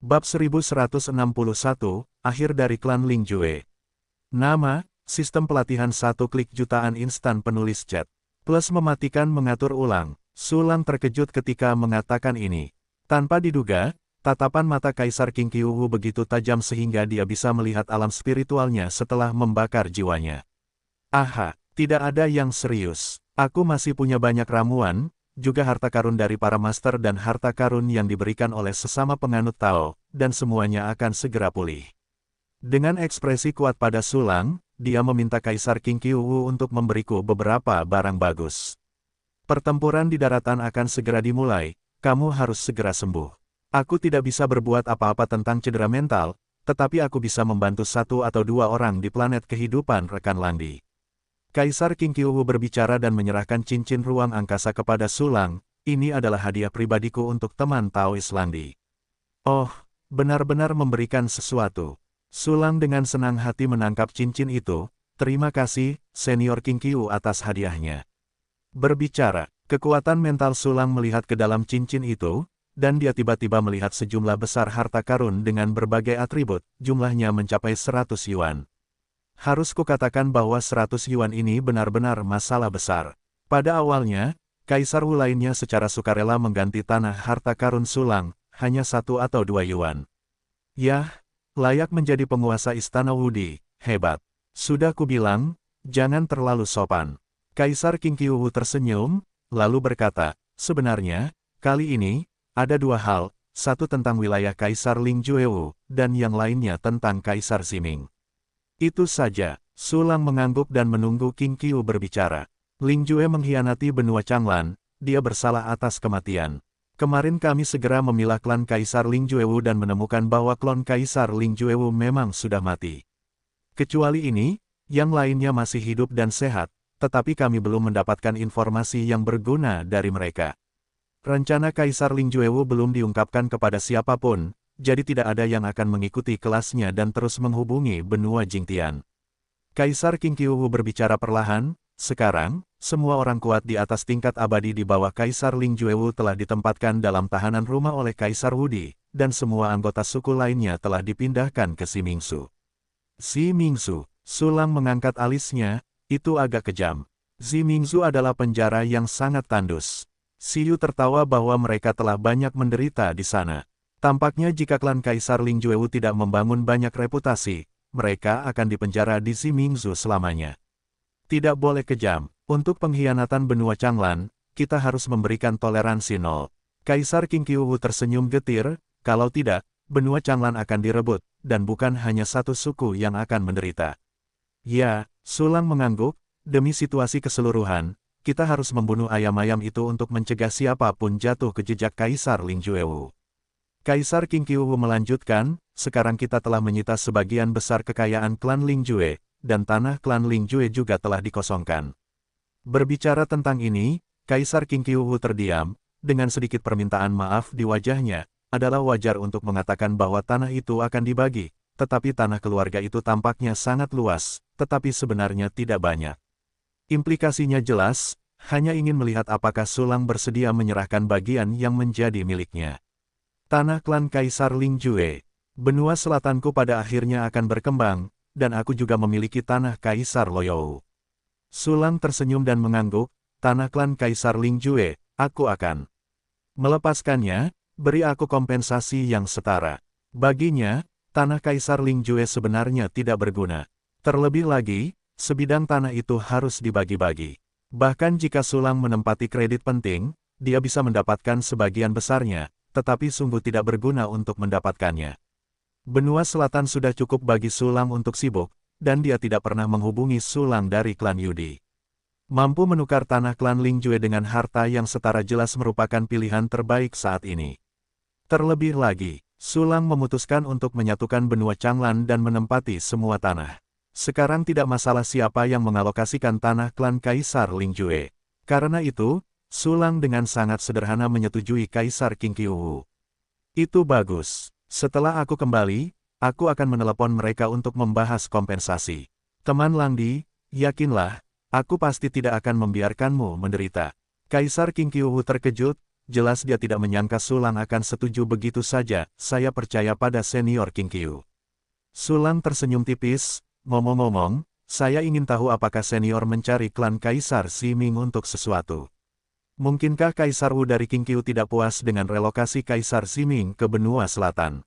Bab 1161, Akhir dari Klan Lingjue. Nama, sistem pelatihan 1 klik jutaan instan penulis chat. Plus mematikan mengatur ulang. Sulang terkejut ketika mengatakan ini. Tanpa diduga, tatapan mata Kaisar King Qiuwu begitu tajam sehingga dia bisa melihat alam spiritualnya setelah membakar jiwanya. Aha, tidak ada yang serius. Aku masih punya banyak ramuan, juga harta karun dari para master dan harta karun yang diberikan oleh sesama penganut Tao, dan semuanya akan segera pulih. Dengan ekspresi kuat pada Sulang, dia meminta Kaisar King Qiuwu untuk memberiku beberapa barang bagus. Pertempuran di daratan akan segera dimulai, kamu harus segera sembuh. Aku tidak bisa berbuat apa-apa tentang cedera mental, tetapi aku bisa membantu 1 atau 2 orang di planet kehidupan rekan Landi. Kaisar King Qiuwu berbicara dan menyerahkan cincin ruang angkasa kepada Sulang. Ini adalah hadiah pribadiku untuk teman Taois Landi. Oh, benar-benar memberikan sesuatu. Sulang dengan senang hati menangkap cincin itu. Terima kasih, Senior King Qiuwu atas hadiahnya. Berbicara, kekuatan mental Sulang melihat ke dalam cincin itu, dan dia tiba-tiba melihat sejumlah besar harta karun dengan berbagai atribut, jumlahnya mencapai 100 yuan. Harus kukatakan bahwa 100 yuan ini benar-benar masalah besar. Pada awalnya, Kaisar Wu lainnya secara sukarela mengganti tanah harta karun Sulang, hanya 1 atau 2 yuan. Yah, layak menjadi penguasa istana Wudi, hebat. Sudah kubilang, jangan terlalu sopan. Kaisar King Qiuwu tersenyum, lalu berkata, sebenarnya, kali ini, ada 2 hal, satu tentang wilayah Kaisar Lingjue, dan yang lainnya tentang Kaisar Ziming. Itu saja, Sulang mengangguk dan menunggu King Qiuwu berbicara. Lingjue mengkhianati benua Changlan, dia bersalah atas kematian. Kemarin kami segera memilah klan Kaisar Lingjue dan menemukan bahwa klon Kaisar Lingjue memang sudah mati. Kecuali ini, yang lainnya masih hidup dan sehat, tetapi kami belum mendapatkan informasi yang berguna dari mereka. Rencana Kaisar Lingjue belum diungkapkan kepada siapapun, jadi tidak ada yang akan mengikuti kelasnya dan terus menghubungi benua Jingtian. Kaisar King Qiuwu berbicara perlahan, sekarang, semua orang kuat di atas tingkat abadi di bawah Kaisar Lingjue telah ditempatkan dalam tahanan rumah oleh Kaisar Wudi, dan semua anggota suku lainnya telah dipindahkan ke Ximingsu. Ximingsu, Sulang mengangkat alisnya, itu agak kejam. Ximingsu adalah penjara yang sangat tandus. Xiu tertawa bahwa mereka telah banyak menderita di sana. Tampaknya jika klan Kaisar Lingjue tidak membangun banyak reputasi, mereka akan dipenjara di Ximingsu selamanya. Tidak boleh kejam. Untuk pengkhianatan benua Changlan, kita harus memberikan toleransi 0. Kaisar King Qiuwu tersenyum getir, kalau tidak, benua Changlan akan direbut, dan bukan hanya satu suku yang akan menderita. Ya, Sulang mengangguk, demi situasi keseluruhan, kita harus membunuh ayam-ayam itu untuk mencegah siapapun jatuh ke jejak Kaisar Lingjue. Kaisar King Qiuwu melanjutkan, sekarang kita telah menyita sebagian besar kekayaan klan Lingjue, dan tanah klan Lingjue juga telah dikosongkan. Berbicara tentang ini, Kaisar King Qiuwu terdiam, dengan sedikit permintaan maaf di wajahnya, adalah wajar untuk mengatakan bahwa tanah itu akan dibagi, tetapi tanah keluarga itu tampaknya sangat luas, tetapi sebenarnya tidak banyak. Implikasinya jelas, hanya ingin melihat apakah Sulang bersedia menyerahkan bagian yang menjadi miliknya. Tanah klan Kaisar Lingjue. Benua selatanku pada akhirnya akan berkembang, dan aku juga memiliki tanah Kaisar Loyou. Sulang tersenyum dan mengangguk, tanah klan Kaisar Lingjue, aku akan melepaskannya, beri aku kompensasi yang setara. Baginya, tanah Kaisar Lingjue sebenarnya tidak berguna. Terlebih lagi, sebidang tanah itu harus dibagi-bagi. Bahkan jika Sulang menempati kredit penting, dia bisa mendapatkan sebagian besarnya, tetapi sungguh tidak berguna untuk mendapatkannya. Benua selatan sudah cukup bagi Sulang untuk sibuk, dan dia tidak pernah menghubungi Sulang dari klan Yudi. Mampu menukar tanah klan Lingjue dengan harta yang setara jelas merupakan pilihan terbaik saat ini. Terlebih lagi, Sulang memutuskan untuk menyatukan benua Changlan dan menempati semua tanah. Sekarang tidak masalah siapa yang mengalokasikan tanah klan Kaisar Lingjue. Karena itu, Sulang dengan sangat sederhana menyetujui Kaisar King Qiuwu. Itu bagus. Setelah aku kembali, aku akan menelepon mereka untuk membahas kompensasi. Teman Landi, yakinlah, aku pasti tidak akan membiarkanmu menderita. Kaisar King Qiuwu terkejut, jelas dia tidak menyangka Sulang akan setuju begitu saja, saya percaya pada senior King Qiu. Sulang tersenyum tipis, ngomong-ngomong, saya ingin tahu apakah senior mencari klan Kaisar Siming untuk sesuatu. Mungkinkah Kaisar Wu dari King Qiu tidak puas dengan relokasi Kaisar Siming ke benua selatan?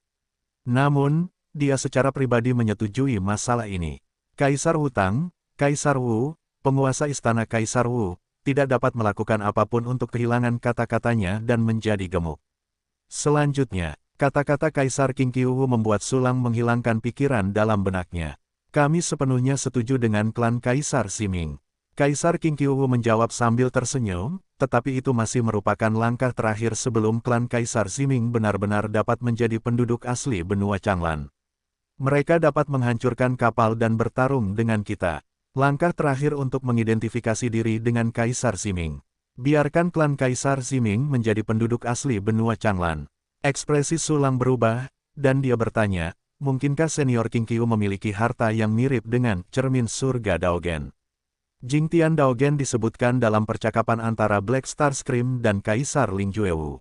Namun, dia secara pribadi menyetujui masalah ini. Kaisar Wutang, Kaisar Wu, penguasa istana Kaisar Wu, tidak dapat melakukan apapun untuk kehilangan kata-katanya dan menjadi gemuk. Selanjutnya, kata-kata Kaisar King Qiu membuat Sulang menghilangkan pikiran dalam benaknya. Kami sepenuhnya setuju dengan klan Kaisar Siming. Kaisar King Qiu menjawab sambil tersenyum, tetapi itu masih merupakan langkah terakhir sebelum klan Kaisar Siming benar-benar dapat menjadi penduduk asli benua Changlan. Mereka dapat menghancurkan kapal dan bertarung dengan kita. Langkah terakhir untuk mengidentifikasi diri dengan Kaisar Siming. Biarkan klan Kaisar Siming menjadi penduduk asli benua Changlan. Ekspresi Sulang berubah, dan dia bertanya, mungkinkah senior King Qiu memiliki harta yang mirip dengan cermin surga Daogen? Jingtian Daogen disebutkan dalam percakapan antara Black Star Scream dan Kaisar Ling Juewu.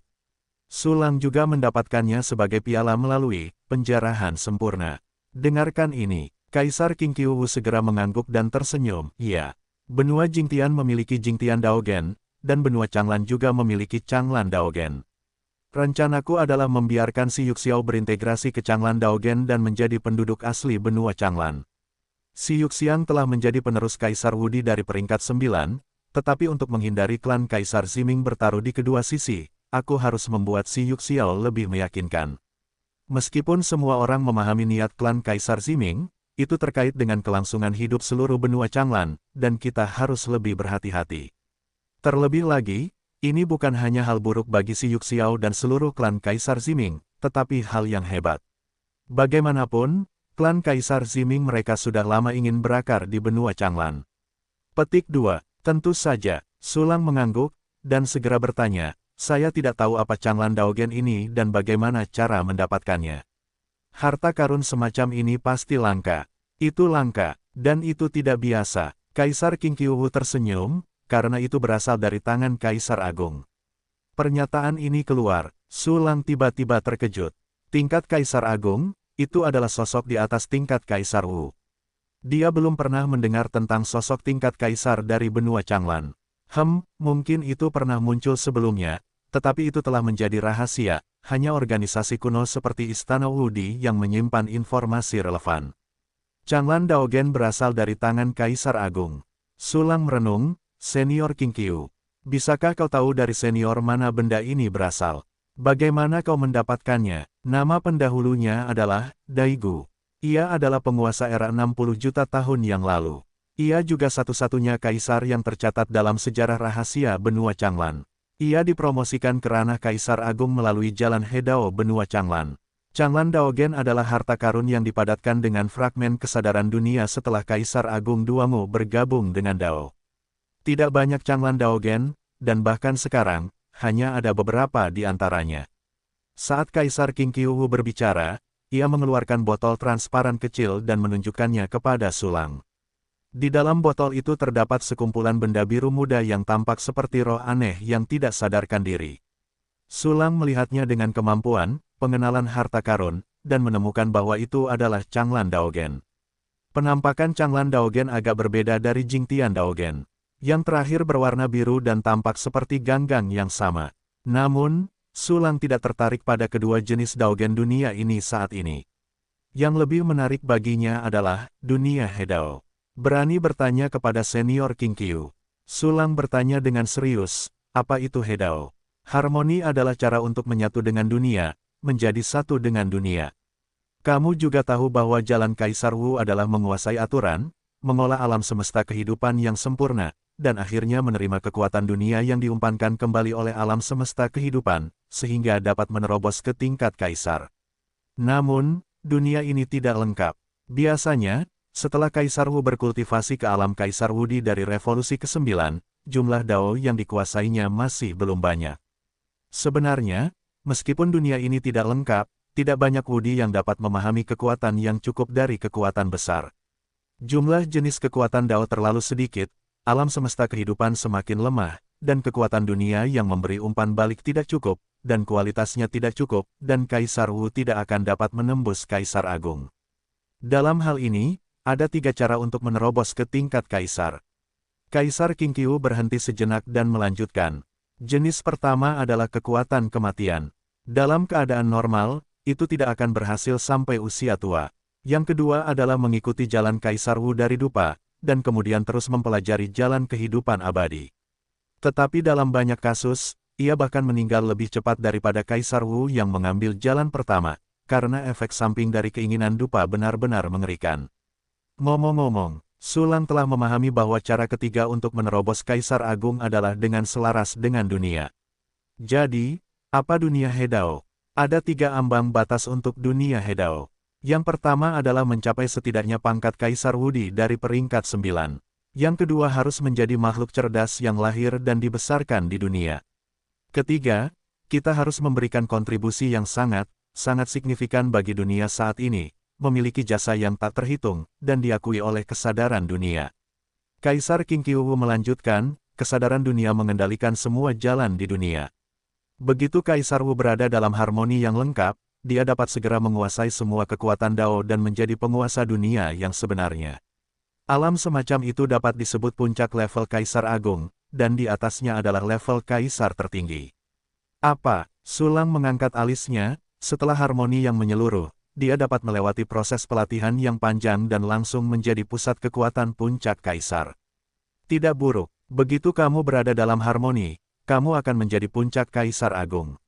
Sulang juga mendapatkannya sebagai piala melalui penjarahan sempurna. Dengarkan ini, Kaisar King Qiu segera mengangguk dan tersenyum. Iya, benua Jingtian memiliki Jingtian Daogen, dan benua Changlan juga memiliki Changlan Daogen. Rencanaku adalah membiarkan si Yuxiao berintegrasi ke Changlan Daogen dan menjadi penduduk asli benua Changlan. Si Yuxiang telah menjadi penerus Kaisar Wudi dari peringkat 9, tetapi untuk menghindari klan Kaisar Siming bertaruh di kedua sisi, aku harus membuat si Yuxiao lebih meyakinkan. Meskipun semua orang memahami niat klan Kaisar Siming, itu terkait dengan kelangsungan hidup seluruh benua Changlan, dan kita harus lebih berhati-hati. Terlebih lagi, ini bukan hanya hal buruk bagi si Yuxiao dan seluruh klan Kaisar Siming, tetapi hal yang hebat. Bagaimanapun, klan Kaisar Siming mereka sudah lama ingin berakar di benua Changlan. Petik 2. Tentu saja, Sulang mengangguk, dan segera bertanya, saya tidak tahu apa Changlan Daogen ini dan bagaimana cara mendapatkannya. Harta karun semacam ini pasti langka. Itu langka, dan itu tidak biasa. Kaisar King Qiu tersenyum, karena itu berasal dari tangan Kaisar Agung. Pernyataan ini keluar, Sulang tiba-tiba terkejut. Tingkat Kaisar Agung, itu adalah sosok di atas tingkat Kaisar Wu. Dia belum pernah mendengar tentang sosok tingkat Kaisar dari benua Changlan. Mungkin itu pernah muncul sebelumnya, tetapi itu telah menjadi rahasia, hanya organisasi kuno seperti Istana Wudi yang menyimpan informasi relevan. Changlan Daogen berasal dari tangan Kaisar Agung. Sulang merenung, senior King Qiu. Bisakah kau tahu dari senior mana benda ini berasal? Bagaimana kau mendapatkannya? Nama pendahulunya adalah Daigu. Ia adalah penguasa era 60 juta tahun yang lalu. Ia juga satu-satunya kaisar yang tercatat dalam sejarah rahasia benua Changlan. Ia dipromosikan ke ranah Kaisar Agung melalui jalan Hedao benua Changlan. Changlan Daogen adalah harta karun yang dipadatkan dengan fragmen kesadaran dunia setelah Kaisar Agung Duango bergabung dengan Dao. Tidak banyak Changlan Daogen, dan bahkan sekarang, hanya ada beberapa di antaranya. Saat Kaisar King Qiu berbicara, ia mengeluarkan botol transparan kecil dan menunjukkannya kepada Sulang. Di dalam botol itu terdapat sekumpulan benda biru muda yang tampak seperti roh aneh yang tidak sadarkan diri. Sulang melihatnya dengan kemampuan, pengenalan harta karun, dan menemukan bahwa itu adalah Changlan Daogen. Penampakan Changlan Daogen agak berbeda dari Jingtian Daogen. Yang terakhir berwarna biru dan tampak seperti ganggang yang sama. Namun, Sulang tidak tertarik pada kedua jenis Daogen dunia ini saat ini. Yang lebih menarik baginya adalah dunia Hedao. Berani bertanya kepada senior King Qiu. Sulang bertanya dengan serius, apa itu Hedao? Harmoni adalah cara untuk menyatu dengan dunia, menjadi satu dengan dunia. Kamu juga tahu bahwa jalan Kaisar Wu adalah menguasai aturan, mengolah alam semesta kehidupan yang sempurna, dan akhirnya menerima kekuatan dunia yang diumpankan kembali oleh alam semesta kehidupan, sehingga dapat menerobos ke tingkat kaisar. Namun, dunia ini tidak lengkap. Biasanya, setelah Kaisar Wu berkultivasi ke alam Kaisar Wudi dari revolusi ke-9, jumlah Dao yang dikuasainya masih belum banyak. Sebenarnya, meskipun dunia ini tidak lengkap, tidak banyak Wudi yang dapat memahami kekuatan yang cukup dari kekuatan besar. Jumlah jenis kekuatan Dao terlalu sedikit, alam semesta kehidupan semakin lemah, dan kekuatan dunia yang memberi umpan balik tidak cukup, dan kualitasnya tidak cukup, dan Kaisar Wu tidak akan dapat menembus Kaisar Agung. Dalam hal ini, ada 3 cara untuk menerobos ke tingkat Kaisar. Kaisar Qingqiu berhenti sejenak dan melanjutkan. Jenis pertama adalah kekuatan kematian. Dalam keadaan normal, itu tidak akan berhasil sampai usia tua. Yang kedua adalah mengikuti jalan Kaisar Wu dari dupa, dan kemudian terus mempelajari jalan kehidupan abadi. Tetapi dalam banyak kasus, ia bahkan meninggal lebih cepat daripada Kaisar Wu yang mengambil jalan pertama, karena efek samping dari keinginan dupa benar-benar mengerikan. Ngomong-ngomong, Sulang telah memahami bahwa cara ketiga untuk menerobos Kaisar Agung adalah dengan selaras dengan dunia. Jadi, apa dunia Hedao? Ada 3 ambang batas untuk dunia Hedao. Yang pertama adalah mencapai setidaknya pangkat Kaisar Wudi dari peringkat 9. Yang kedua harus menjadi makhluk cerdas yang lahir dan dibesarkan di dunia. Ketiga, kita harus memberikan kontribusi yang sangat signifikan bagi dunia saat ini, memiliki jasa yang tak terhitung, dan diakui oleh kesadaran dunia. Kaisar Qingqiu melanjutkan, kesadaran dunia mengendalikan semua jalan di dunia. Begitu Kaisar Wu berada dalam harmoni yang lengkap, dia dapat segera menguasai semua kekuatan Dao dan menjadi penguasa dunia yang sebenarnya. Alam semacam itu dapat disebut puncak level Kaisar Agung, dan di atasnya adalah level Kaisar tertinggi. Apa? Sulang mengangkat alisnya, setelah harmoni yang menyeluruh, dia dapat melewati proses pelatihan yang panjang dan langsung menjadi pusat kekuatan puncak Kaisar. Tidak buruk, begitu kamu berada dalam harmoni, kamu akan menjadi puncak Kaisar Agung.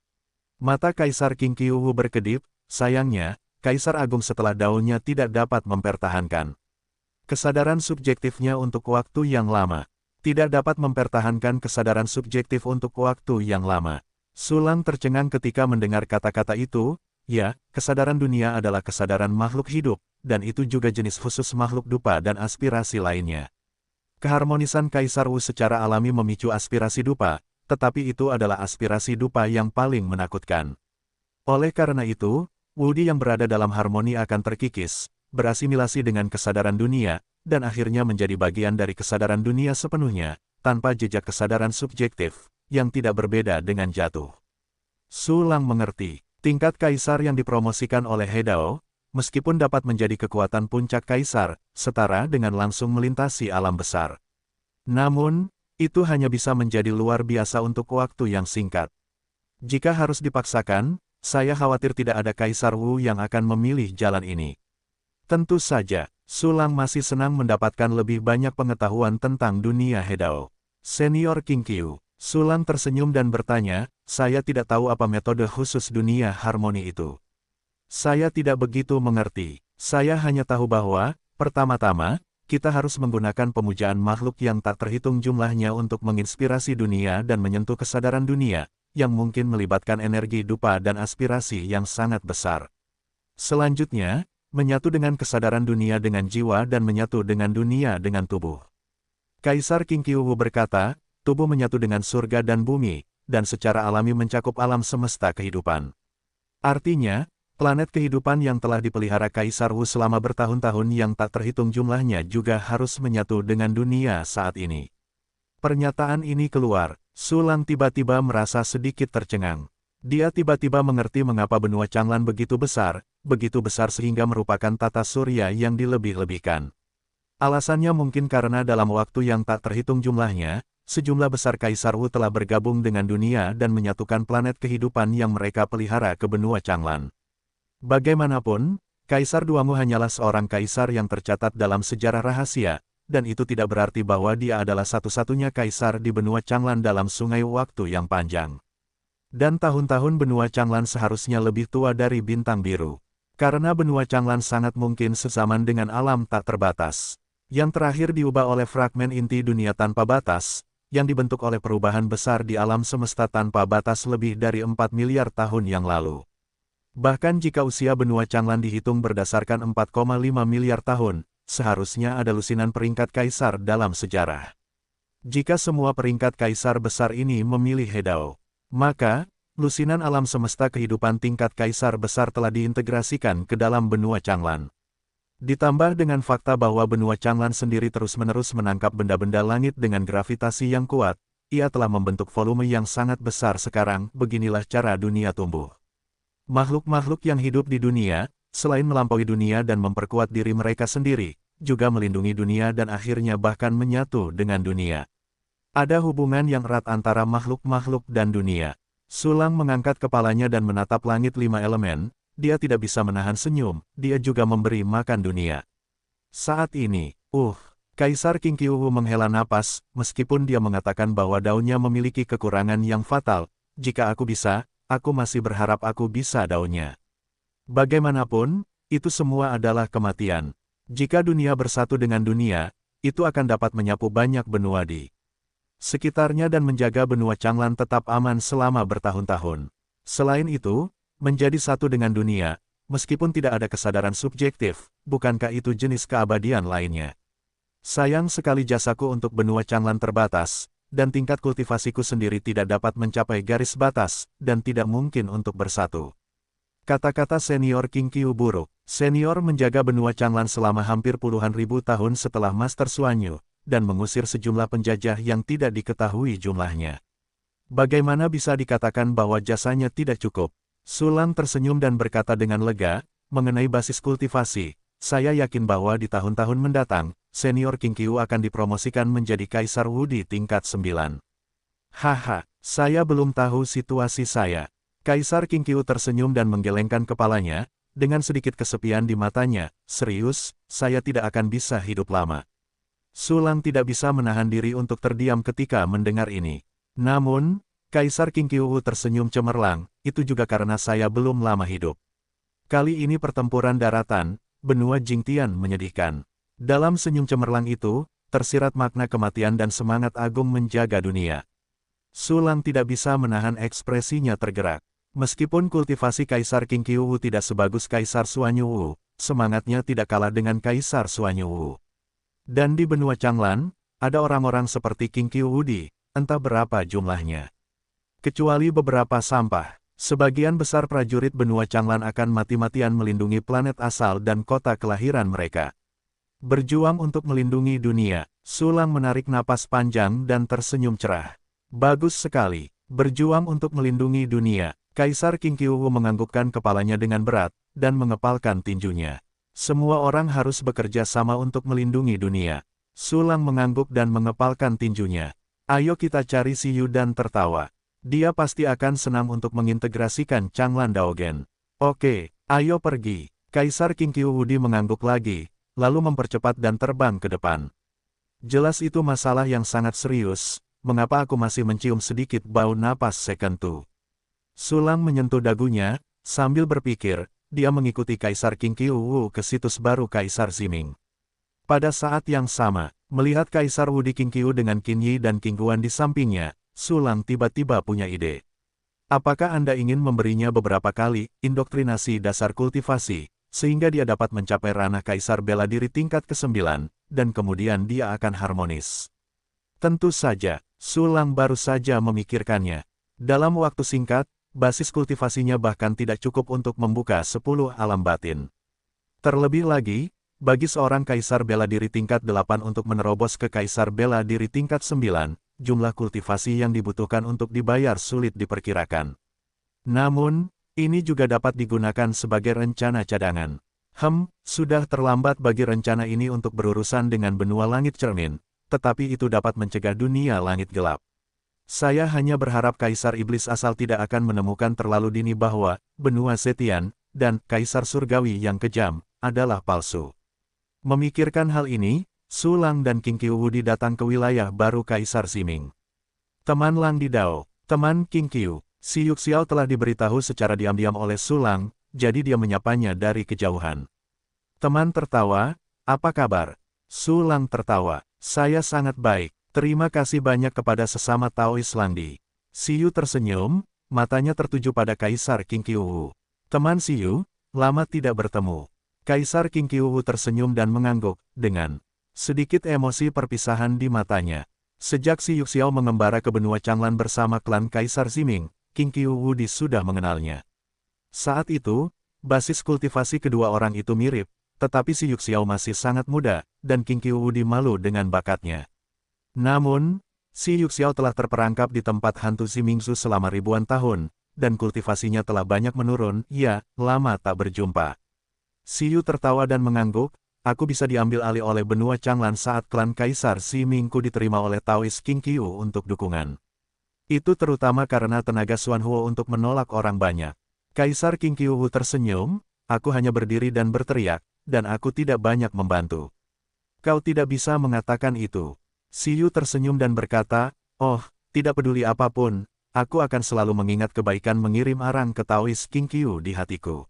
Mata Kaisar Qingqiu berkedip, sayangnya, Kaisar Agung setelah daunnya tidak dapat mempertahankan kesadaran subjektifnya untuk waktu yang lama. Tidak dapat mempertahankan kesadaran subjektif untuk waktu yang lama. Sulang tercengang ketika mendengar kata-kata itu. Ya, kesadaran dunia adalah kesadaran makhluk hidup, dan itu juga jenis khusus makhluk dupa dan aspirasi lainnya. Keharmonisan Kaisar Wu secara alami memicu aspirasi dupa, tetapi itu adalah aspirasi dupa yang paling menakutkan. Oleh karena itu, Wudi yang berada dalam harmoni akan terkikis, berasimilasi dengan kesadaran dunia, dan akhirnya menjadi bagian dari kesadaran dunia sepenuhnya, tanpa jejak kesadaran subjektif, yang tidak berbeda dengan jatuh. Sulang mengerti, tingkat Kaisar yang dipromosikan oleh Hedao, meskipun dapat menjadi kekuatan puncak Kaisar, setara dengan langsung melintasi alam besar. Namun, itu hanya bisa menjadi luar biasa untuk waktu yang singkat. Jika harus dipaksakan, saya khawatir tidak ada Kaisar Wu yang akan memilih jalan ini. Tentu saja, Sulang masih senang mendapatkan lebih banyak pengetahuan tentang dunia Hedao. Senior Qingqiu, Sulang tersenyum dan bertanya, saya tidak tahu apa metode khusus dunia harmoni itu. Saya tidak begitu mengerti. Saya hanya tahu bahwa, pertama-tama, kita harus menggunakan pemujaan makhluk yang tak terhitung jumlahnya untuk menginspirasi dunia dan menyentuh kesadaran dunia, yang mungkin melibatkan energi dupa dan aspirasi yang sangat besar. Selanjutnya, menyatu dengan kesadaran dunia dengan jiwa dan menyatu dengan dunia dengan tubuh. Kaisar Qingqiu berkata, tubuh menyatu dengan surga dan bumi, dan secara alami mencakup alam semesta kehidupan. Artinya, planet kehidupan yang telah dipelihara Kaisar Wu selama bertahun-tahun yang tak terhitung jumlahnya juga harus menyatu dengan dunia saat ini. Pernyataan ini keluar, Sulang tiba-tiba merasa sedikit tercengang. Dia tiba-tiba mengerti mengapa benua Changlan begitu besar sehingga merupakan tata surya yang dilebih-lebihkan. Alasannya mungkin karena dalam waktu yang tak terhitung jumlahnya, sejumlah besar Kaisar Wu telah bergabung dengan dunia dan menyatukan planet kehidupan yang mereka pelihara ke benua Changlan. Bagaimanapun, Kaisar Duangu hanyalah seorang kaisar yang tercatat dalam sejarah rahasia, dan itu tidak berarti bahwa dia adalah satu-satunya kaisar di benua Changlan dalam sungai waktu yang panjang. Dan tahun-tahun benua Changlan seharusnya lebih tua dari bintang biru. Karena benua Changlan sangat mungkin sezaman dengan alam tak terbatas. Yang terakhir diubah oleh fragmen inti dunia tanpa batas, yang dibentuk oleh perubahan besar di alam semesta tanpa batas lebih dari 4 miliar tahun yang lalu. Bahkan jika usia benua Changlan dihitung berdasarkan 4,5 miliar tahun, seharusnya ada lusinan peringkat kaisar dalam sejarah. Jika semua peringkat kaisar besar ini memilih Hedao, maka, lusinan alam semesta kehidupan tingkat kaisar besar telah diintegrasikan ke dalam benua Changlan. Ditambah dengan fakta bahwa benua Changlan sendiri terus-menerus menangkap benda-benda langit dengan gravitasi yang kuat, ia telah membentuk volume yang sangat besar sekarang. Beginilah cara dunia tumbuh. Makhluk-makhluk yang hidup di dunia, selain melampaui dunia dan memperkuat diri mereka sendiri, juga melindungi dunia dan akhirnya bahkan menyatu dengan dunia. Ada hubungan yang erat antara makhluk-makhluk dan dunia. Sulang mengangkat kepalanya dan menatap langit 5 elemen, dia tidak bisa menahan senyum, dia juga memberi makan dunia. Saat ini, Kaisar Qingqiu menghela napas, meskipun dia mengatakan bahwa daunnya memiliki kekurangan yang fatal. Jika aku bisa, aku masih berharap aku bisa daunnya. Bagaimanapun, itu semua adalah kematian. Jika dunia bersatu dengan dunia, itu akan dapat menyapu banyak benua di sekitarnya dan menjaga benua Changlan tetap aman selama bertahun-tahun. Selain itu, menjadi satu dengan dunia, meskipun tidak ada kesadaran subjektif, bukankah itu jenis keabadian lainnya? Sayang sekali jasaku untuk benua Changlan terbatas, dan tingkat kultivasiku sendiri tidak dapat mencapai garis batas, dan tidak mungkin untuk bersatu. Kata-kata senior Qingqiu buruk. Senior menjaga benua Changlan selama hampir puluhan ribu tahun setelah Master Suanyu, dan mengusir sejumlah penjajah yang tidak diketahui jumlahnya. Bagaimana bisa dikatakan bahwa jasanya tidak cukup? Sulang tersenyum dan berkata dengan lega, mengenai basis kultivasi, saya yakin bahwa di tahun-tahun mendatang, senior Qingqiu akan dipromosikan menjadi Kaisar Wu di tingkat 9. Haha, saya belum tahu situasi saya. Kaisar Qingqiu tersenyum dan menggelengkan kepalanya, dengan sedikit kesepian di matanya, serius, saya tidak akan bisa hidup lama. Sulang tidak bisa menahan diri untuk terdiam ketika mendengar ini. Namun, Kaisar Qingqiu tersenyum cemerlang, itu juga karena saya belum lama hidup. Kali ini pertempuran daratan, benua Jingtian menyedihkan. Dalam senyum cemerlang itu, tersirat makna kematian dan semangat agung menjaga dunia. Sulang tidak bisa menahan ekspresinya tergerak. Meskipun kultivasi Kaisar Qingqiu tidak sebagus Kaisar Suanyu, semangatnya tidak kalah dengan Kaisar Suanyu. Dan di benua Changlan, ada orang-orang seperti Qingqiu di, entah berapa jumlahnya. Kecuali beberapa sampah, sebagian besar prajurit benua Changlan akan mati-matian melindungi planet asal dan kota kelahiran mereka. Berjuang untuk melindungi dunia, Sulang menarik napas panjang dan tersenyum cerah. Bagus sekali, berjuang untuk melindungi dunia. Kaisar Qingqiu menganggukkan kepalanya dengan berat, dan mengepalkan tinjunya. Semua orang harus bekerja sama untuk melindungi dunia. Sulang mengangguk dan mengepalkan tinjunya. Ayo kita cari si Yu dan tertawa. Dia pasti akan senang untuk mengintegrasikan Changlan Daogen. Oke, ayo pergi. Kaisar Qingqiu mengangguk lagi, lalu mempercepat dan terbang ke depan. Jelas itu masalah yang sangat serius, mengapa aku masih mencium sedikit bau napas Sekentu? Sulang menyentuh dagunya, sambil berpikir, dia mengikuti Kaisar Qingqiu ke situs baru Kaisar Ziming. Pada saat yang sama, melihat Kaisar Wu di Qingqiu dengan Qin Yi dan Qing Guan di sampingnya, Sulang tiba-tiba punya ide. Apakah Anda ingin memberinya beberapa kali indoktrinasi dasar kultivasi, sehingga dia dapat mencapai ranah Kaisar bela diri tingkat ke-9, dan kemudian dia akan harmonis? Tentu saja, Sulang baru saja memikirkannya. Dalam waktu singkat, basis kultivasinya bahkan tidak cukup untuk membuka 10 alam batin. Terlebih lagi, bagi seorang Kaisar bela diri tingkat 8 untuk menerobos ke Kaisar bela diri tingkat 9, jumlah kultivasi yang dibutuhkan untuk dibayar sulit diperkirakan. Namun, ini juga dapat digunakan sebagai rencana cadangan. Sudah terlambat bagi rencana ini untuk berurusan dengan benua langit cermin, tetapi itu dapat mencegah dunia langit gelap. Saya hanya berharap Kaisar Iblis asal tidak akan menemukan terlalu dini bahwa benua Zetian dan Kaisar Surgawi yang kejam adalah palsu. Memikirkan hal ini, Sulang dan Qingqiu datang ke wilayah baru Kaisar Ziming. Teman Lang Didao, teman Qingqiu, si Yuxiao telah diberitahu secara diam-diam oleh Sulang, jadi dia menyapanya dari kejauhan. Teman tertawa, apa kabar? Sulang tertawa, saya sangat baik. Terima kasih banyak kepada sesama Taois Langdi. Siyu tersenyum, matanya tertuju pada Kaisar Qingqiu. Teman Siyu, lama tidak bertemu. Kaisar Qingqiu tersenyum dan mengangguk, dengan sedikit emosi perpisahan di matanya. Sejak si Yuxiao mengembara ke benua Changlan bersama klan Kaisar Ziming, Qingqiu sudah mengenalnya. Saat itu, basis kultivasi kedua orang itu mirip, tetapi si Yuxiao masih sangat muda, dan Qingqiu malu dengan bakatnya. Namun, Si Yuxiao telah terperangkap di tempat hantu Zimingzu selama ribuan tahun, dan kultivasinya telah banyak menurun, ya, lama tak berjumpa. Si Yu tertawa dan mengangguk, aku bisa diambil alih oleh benua Changlan saat klan Kaisar Zimingku diterima oleh Taoist King Qiu untuk dukungan. Itu terutama karena tenaga Xuan Huo untuk menolak orang banyak. Kaisar King Qiu tersenyum, aku hanya berdiri dan berteriak, dan aku tidak banyak membantu. Kau tidak bisa mengatakan itu. Si Yu tersenyum dan berkata, oh, tidak peduli apapun, aku akan selalu mengingat kebaikan mengirim arang ke Taoist King Qiu di hatiku.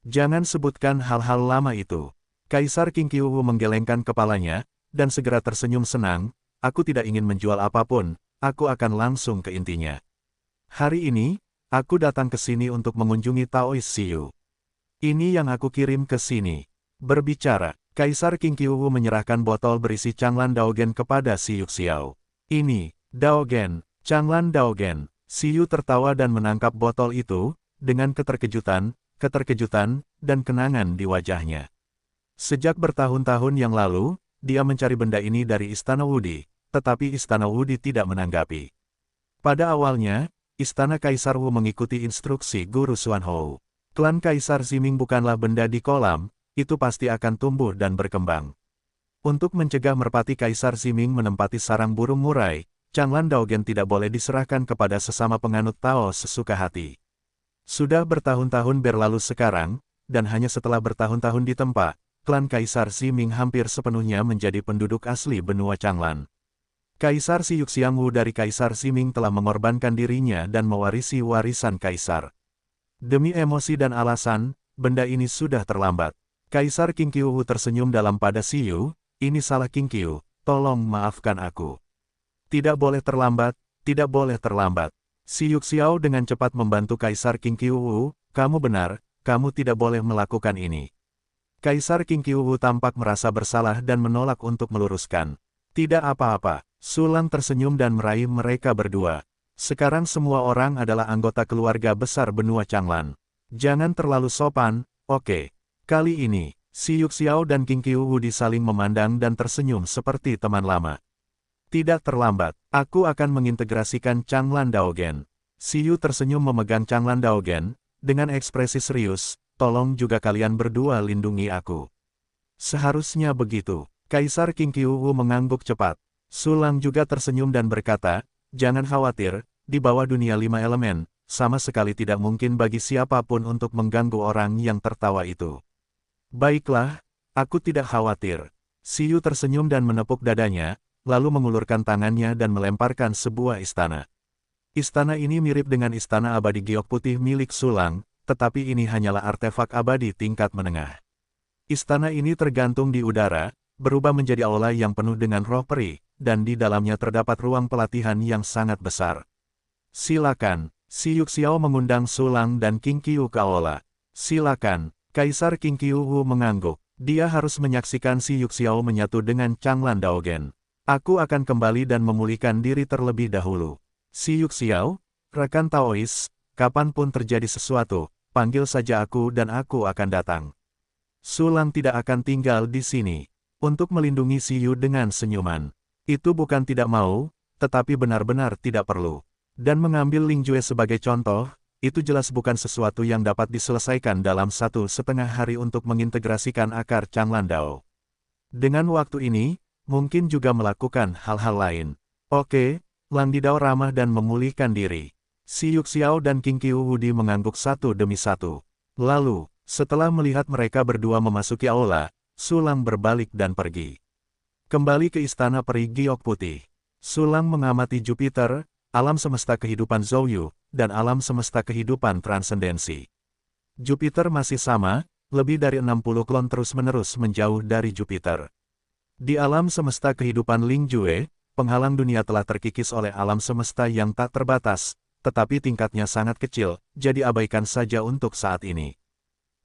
Jangan sebutkan hal-hal lama itu. Kaisar King Qiu menggelengkan kepalanya, dan segera tersenyum senang, aku tidak ingin menjual apapun, aku akan langsung ke intinya. Hari ini, aku datang ke sini untuk mengunjungi Taoist Xiu. Ini yang aku kirim ke sini. Berbicara, Kaisar King Qiu menyerahkan botol berisi Changlan Daogen kepada Si Yuxiao. Ini, Daogen, Changlan Daogen. Si Yu tertawa dan menangkap botol itu, dengan keterkejutan, dan kenangan di wajahnya. Sejak bertahun-tahun yang lalu, dia mencari benda ini dari Istana Wudi, tetapi Istana Wudi tidak menanggapi. Pada awalnya, Istana Kaisar Wu mengikuti instruksi Guru Xuan Hou. Klan Kaisar Ziming bukanlah benda di kolam, itu pasti akan tumbuh dan berkembang. Untuk mencegah merpati Kaisar Ziming menempati sarang burung murai, Changlan Daogen tidak boleh diserahkan kepada sesama penganut Tao sesuka hati. Sudah bertahun-tahun berlalu sekarang, dan hanya setelah bertahun-tahun ditempa, klan Kaisar Ziming hampir sepenuhnya menjadi penduduk asli benua Changlan. Kaisar Si Yuxiang dari Kaisar Ziming telah mengorbankan dirinya dan mewarisi warisan Kaisar. Demi emosi dan alasan, benda ini sudah terlambat. Kaisar King Qiu tersenyum dalam pada Si Yu, ini salah King Qiu, tolong maafkan aku. Tidak boleh terlambat, tidak boleh terlambat. Si Yuxiao dengan cepat membantu Kaisar King Qiu, kamu benar, kamu tidak boleh melakukan ini. Kaisar King Qiu tampak merasa bersalah dan menolak untuk meluruskan. Tidak apa-apa, Sulang tersenyum dan meraih mereka berdua. Sekarang semua orang adalah anggota keluarga besar benua Changlan. Jangan terlalu sopan, oke. Kali ini, Si Yuxiao dan King Qiu saling memandang dan tersenyum seperti teman lama. Tidak terlambat, aku akan mengintegrasikan Changlan Daogen. Si Yu tersenyum memegang Changlan Daogen, dengan ekspresi serius, tolong juga kalian berdua lindungi aku. Seharusnya begitu. Kaisar King Qiu mengangguk cepat. Sulang juga tersenyum dan berkata, jangan khawatir, di bawah dunia 5 elemen, sama sekali tidak mungkin bagi siapapun untuk mengganggu orang yang tertawa itu. Baiklah, aku tidak khawatir. Si Yu tersenyum dan menepuk dadanya, lalu mengulurkan tangannya dan melemparkan sebuah istana. Istana ini mirip dengan istana abadi giok putih milik Sulang, tetapi ini hanyalah artefak abadi tingkat menengah. Istana ini tergantung di udara, berubah menjadi aula yang penuh dengan roh peri, dan di dalamnya terdapat ruang pelatihan yang sangat besar. Silakan, Si Yuxiao mengundang Sulang dan King Qiu ke aula. Silakan, Kaisar King Qiu mengangguk. Dia harus menyaksikan Si Yuxiao menyatu dengan Changlan Daogen. Aku akan kembali dan memulihkan diri terlebih dahulu. Si Yuxiao, rekan Taois, kapanpun terjadi sesuatu, panggil saja aku dan aku akan datang. Sulang tidak akan tinggal di sini. Untuk melindungi Si Yu dengan senyuman. Itu bukan tidak mau, tetapi benar-benar tidak perlu. Dan mengambil Ling Jue sebagai contoh, itu jelas bukan sesuatu yang dapat diselesaikan dalam 1,5 hari untuk mengintegrasikan akar Changlan Dao. Dengan waktu ini, mungkin juga melakukan hal-hal lain. Oke, Lang Didao ramah dan memulihkan diri. Si Yuxiao dan King Qiu mengangguk satu demi satu. Lalu, setelah melihat mereka berdua memasuki aula, Sulang berbalik dan pergi. Kembali ke istana peri giok putih. Sulang mengamati Jupiter, alam semesta kehidupan Zhouyu, dan alam semesta kehidupan transendensi. Jupiter masih sama, lebih dari 60 klon terus-menerus menjauh dari Jupiter. Di alam semesta kehidupan Ling Jue, penghalang dunia telah terkikis oleh alam semesta yang tak terbatas, tetapi tingkatnya sangat kecil, jadi abaikan saja untuk saat ini.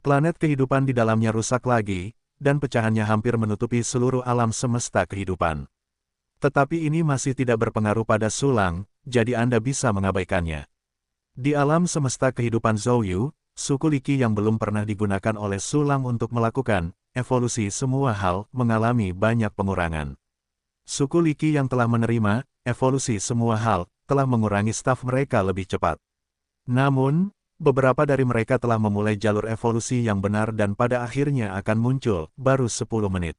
Planet kehidupan di dalamnya rusak lagi, dan pecahannya hampir menutupi seluruh alam semesta kehidupan. Tetapi ini masih tidak berpengaruh pada Sulang, jadi Anda bisa mengabaikannya. Di alam semesta kehidupan Zhouyu, suku Liki yang belum pernah digunakan oleh Sulang untuk melakukan evolusi semua hal mengalami banyak pengurangan. Suku Liki yang telah menerima evolusi semua hal, telah mengurangi staf mereka lebih cepat. Namun, beberapa dari mereka telah memulai jalur evolusi yang benar dan pada akhirnya akan muncul, baru 10 menit.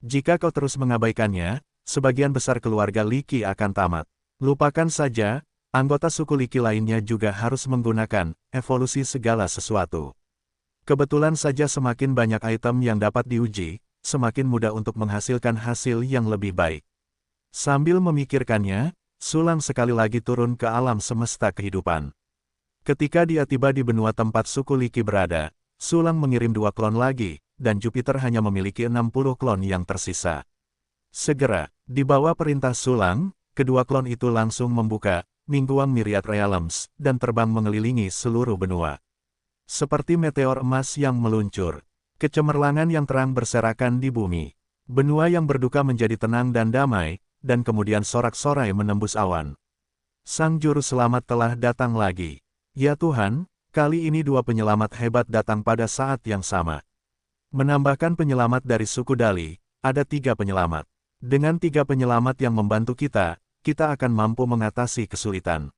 Jika kau terus mengabaikannya, sebagian besar keluarga Liki akan tamat. Lupakan saja, anggota suku Liki lainnya juga harus menggunakan evolusi segala sesuatu. Kebetulan saja semakin banyak item yang dapat diuji, semakin mudah untuk menghasilkan hasil yang lebih baik. Sambil memikirkannya, Sulang sekali lagi turun ke alam semesta kehidupan. Ketika dia tiba di benua tempat suku Liki berada, Sulang mengirim 2 klon lagi, dan Jupiter hanya memiliki 60 klon yang tersisa. Segera, di bawah perintah Sulang, kedua klon itu langsung membuka Mingguang Myriad Realms, dan terbang mengelilingi seluruh benua. Seperti meteor emas yang meluncur, kecemerlangan yang terang berserakan di bumi. Benua yang berduka menjadi tenang dan damai, dan kemudian sorak-sorai menembus awan. Sang Juru Selamat telah datang lagi. Ya Tuhan, kali ini 2 penyelamat hebat datang pada saat yang sama. Menambahkan penyelamat dari suku Dali, ada 3 penyelamat. Dengan 3 penyelamat yang membantu kita akan mampu mengatasi kesulitan.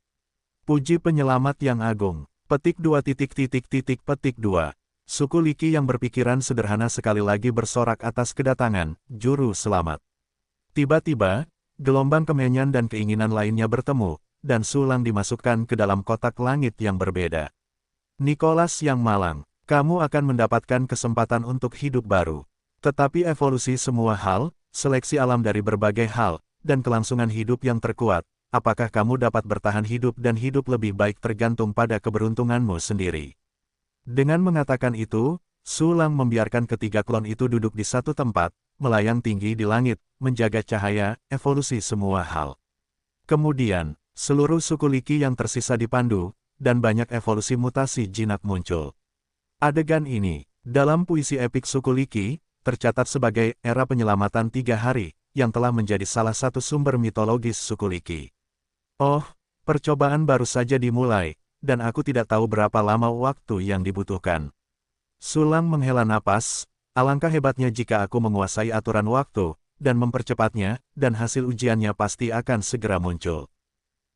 Puji penyelamat yang agung. Petik 2 petik 2. Suku Liki yang berpikiran sederhana sekali lagi bersorak atas kedatangan Juru Selamat. Tiba-tiba, gelombang kemenyan dan keinginan lainnya bertemu, dan Sulang dimasukkan ke dalam kotak langit yang berbeda. Nicholas yang malang, kamu akan mendapatkan kesempatan untuk hidup baru. Tetapi evolusi semua hal, seleksi alam dari berbagai hal, dan kelangsungan hidup yang terkuat, apakah kamu dapat bertahan hidup dan hidup lebih baik tergantung pada keberuntunganmu sendiri. Dengan mengatakan itu, Sulang membiarkan ketiga klon itu duduk di satu tempat, melayang tinggi di langit, menjaga cahaya, evolusi semua hal. Kemudian, seluruh suku Liki yang tersisa dipandu, dan banyak evolusi mutasi jinak muncul. Adegan ini, dalam puisi epik suku Liki, tercatat sebagai era penyelamatan 3 hari, yang telah menjadi salah satu sumber mitologis suku Liki. Oh, percobaan baru saja dimulai, dan aku tidak tahu berapa lama waktu yang dibutuhkan. Sulang menghela napas, alangkah hebatnya jika aku menguasai aturan waktu, dan mempercepatnya, dan hasil ujiannya pasti akan segera muncul.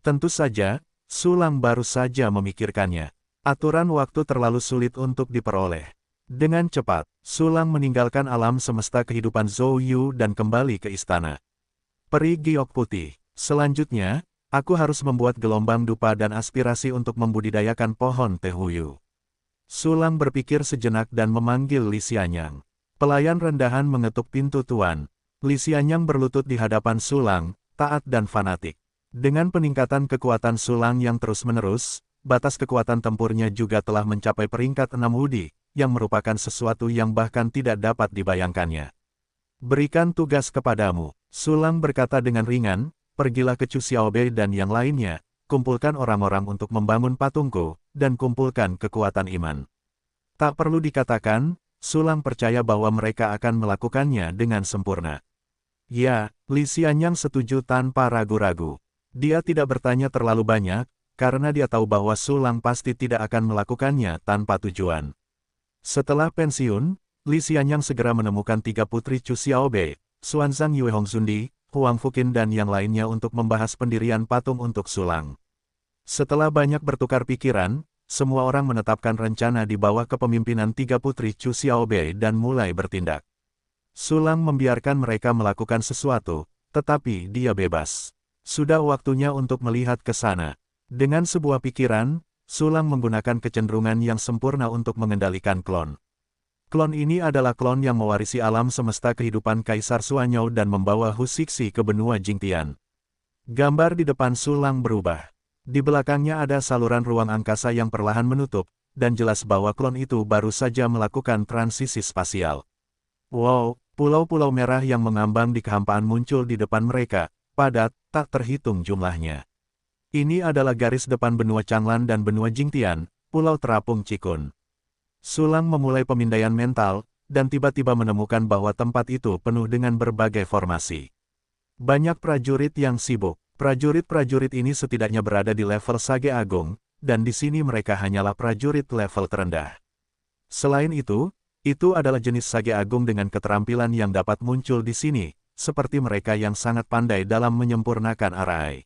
Tentu saja, Sulang baru saja memikirkannya. Aturan waktu terlalu sulit untuk diperoleh. Dengan cepat, Sulang meninggalkan alam semesta kehidupan Zhou Yu dan kembali ke istana. Peri giok putih. Selanjutnya, aku harus membuat gelombang dupa dan aspirasi untuk membudidayakan pohon tehuyu. Sulang berpikir sejenak dan memanggil Li Xianyang. Pelayan rendahan mengetuk pintu tuan. Li Xianyang berlutut di hadapan Sulang, taat dan fanatik. Dengan peningkatan kekuatan Sulang yang terus-menerus, batas kekuatan tempurnya juga telah mencapai peringkat 6 Wudi, yang merupakan sesuatu yang bahkan tidak dapat dibayangkannya. Berikan tugas kepadamu, Sulang berkata dengan ringan, pergilah ke Chu Xiaobei dan yang lainnya, kumpulkan orang-orang untuk membangun patungku, dan kumpulkan kekuatan iman. Tak perlu dikatakan, Sulang percaya bahwa mereka akan melakukannya dengan sempurna. Ya, Li Xianyang setuju tanpa ragu-ragu. Dia tidak bertanya terlalu banyak, karena dia tahu bahwa Sulang pasti tidak akan melakukannya tanpa tujuan. Setelah pensiun, Li Xianyang segera menemukan 3 putri Chu Xiaobei, Xuanzang Yue Hongzundi, Huang Fuqin dan yang lainnya untuk membahas pendirian patung untuk Sulang. Setelah banyak bertukar pikiran, semua orang menetapkan rencana di bawah kepemimpinan 3 putri Chu Xiaobei dan mulai bertindak. Sulang membiarkan mereka melakukan sesuatu, tetapi dia bebas. Sudah waktunya untuk melihat ke sana. Dengan sebuah pikiran, Sulang menggunakan kecenderungan yang sempurna untuk mengendalikan klon. Klon ini adalah klon yang mewarisi alam semesta kehidupan Kaisar Suanyou dan membawa Hu Xixi ke benua Jingtian. Gambar di depan Sulang berubah. Di belakangnya ada saluran ruang angkasa yang perlahan menutup, dan jelas bahwa klon itu baru saja melakukan transisi spasial. Wow, pulau-pulau merah yang mengambang di kehampaan muncul di depan mereka, padat, tak terhitung jumlahnya. Ini adalah garis depan benua Changlan dan benua Jingtian, Pulau Terapung Cikun. Sulang memulai pemindaian mental, dan tiba-tiba menemukan bahwa tempat itu penuh dengan berbagai formasi. Banyak prajurit yang sibuk. Prajurit-prajurit ini setidaknya berada di level Sage Agung, dan di sini mereka hanyalah prajurit level terendah. Selain itu adalah jenis Sage Agung dengan keterampilan yang dapat muncul di sini, seperti mereka yang sangat pandai dalam menyempurnakan arai.